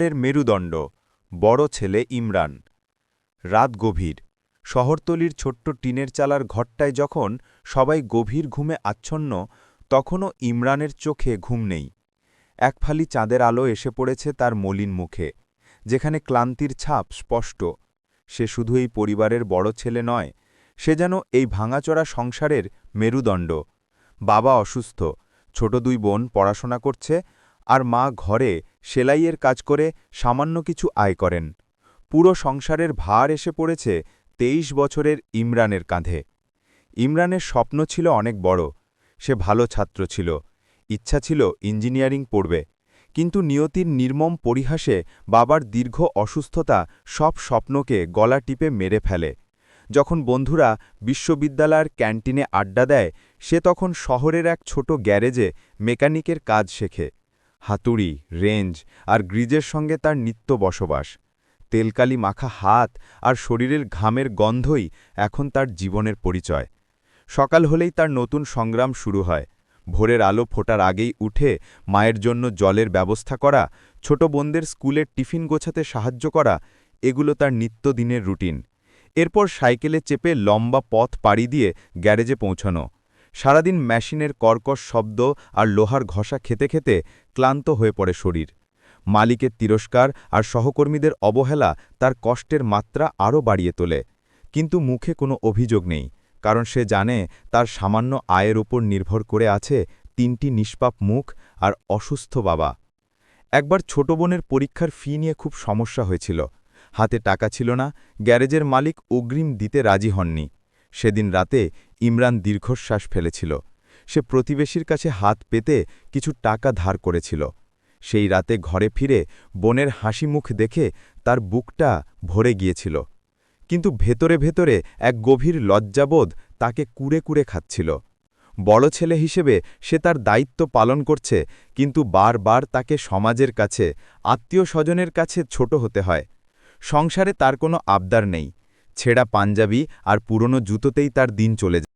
এর মেরুদণ্ড বড় ছেলে ইমরান। রাত গভীর। শহরতলির ছোট্ট টিনের চালার ঘরটায় যখন সবাই গভীর ঘুমে আচ্ছন্ন, তখনও ইমরানের চোখে ঘুম নেই। এক ফালি চাঁদের আলো এসে পড়েছে তার মলিন মুখে, যেখানে ক্লান্তির ছাপ স্পষ্ট। সে শুধু এই পরিবারের বড় ছেলে নয়, সে যেন এই ভাঙাচোরা সংসারের মেরুদণ্ড। বাবা অসুস্থ, ছোট দুই বোন পড়াশোনা করছে, আর মা ঘরে সেলাইয়ের কাজ করে সামান্য কিছু আয় করেন। পুরো সংসারের ভার এসে পড়েছে ২৩ বছরের ইমরানের কাঁধে। ইমরানের স্বপ্ন ছিল অনেক বড়। সে ভালো ছাত্র ছিল, ইচ্ছা ছিল ইঞ্জিনিয়ারিং পড়বে। কিন্তু নিয়তির নির্মম পরিহাসে বাবার দীর্ঘ অসুস্থতা সব স্বপ্নকে গলা টিপে মেরে ফেলে। যখন বন্ধুরা বিশ্ববিদ্যালয়ের ক্যান্টিনে আড্ডা দেয়, সে তখন শহরের এক ছোট গ্যারেজে মেকানিকের কাজ শেখে। হাতুড়ি, রেঞ্জ আর গ্রিজের সঙ্গে তার নিত্য বসবাস। তেলকালি মাখা হাত আর শরীরের ঘামের গন্ধই এখন তার জীবনের পরিচয়। সকাল হলেই তার নতুন সংগ্রাম শুরু হয়। ভোরের আলো ফোটার আগেই উঠে মায়ের জন্য জলের ব্যবস্থা করা, ছোট বোনদের স্কুলের টিফিন গোছাতে সাহায্য করা, এগুলো তার নিত্যদিনের রুটিন। এরপর সাইকেলে চেপে লম্বা পথ পাড়ি দিয়ে গ্যারেজে পৌঁছানো। সারাদিন মেশিনের কর্কশ শব্দ আর লোহার ঘষা খেতে খেতে ক্লান্ত হয়ে পড়ে শরীর। মালিকের তিরস্কার আর সহকর্মীদের অবহেলা তার কষ্টের মাত্রা আরও বাড়িয়ে তোলে। কিন্তু মুখে কোনো অভিযোগ নেই, কারণ সে জানে তার সামান্য আয়ের ওপর নির্ভর করে আছে ৩টি নিষ্পাপ মুখ আর অসুস্থ বাবা। একবার ছোট বোনের পরীক্ষার ফি নিয়ে খুব সমস্যা হয়েছিল। হাতে টাকা ছিল না, গ্যারেজের মালিক অগ্রিম দিতে রাজি হননি। সেদিন রাতে ইমরান দীর্ঘশ্বাস ফেলেছিল। সে প্রতিবেশীর কাছে হাত পেতে কিছু টাকা ধার করেছিল। সেই রাতে ঘরে ফিরে বোনের হাসি মুখ দেখে তার বুকটা ভরে গিয়েছিল। কিন্তু ভেতরে ভেতরে এক গভীর লজ্জাবোধ তাকে কুড়ে কুড়ে খাচ্ছিল। বড় ছেলে হিসেবে সে তার দায়িত্ব পালন করছে, কিন্তু বারবার তাকে সমাজের কাছে, আত্মীয় স্বজনের কাছে ছোট হতে হয়। সংসারে তার কোনো আবদার নেই। ছেঁড়া পাঞ্জাবি আর পুরনো জুতোতেই তার দিন চলে যায়।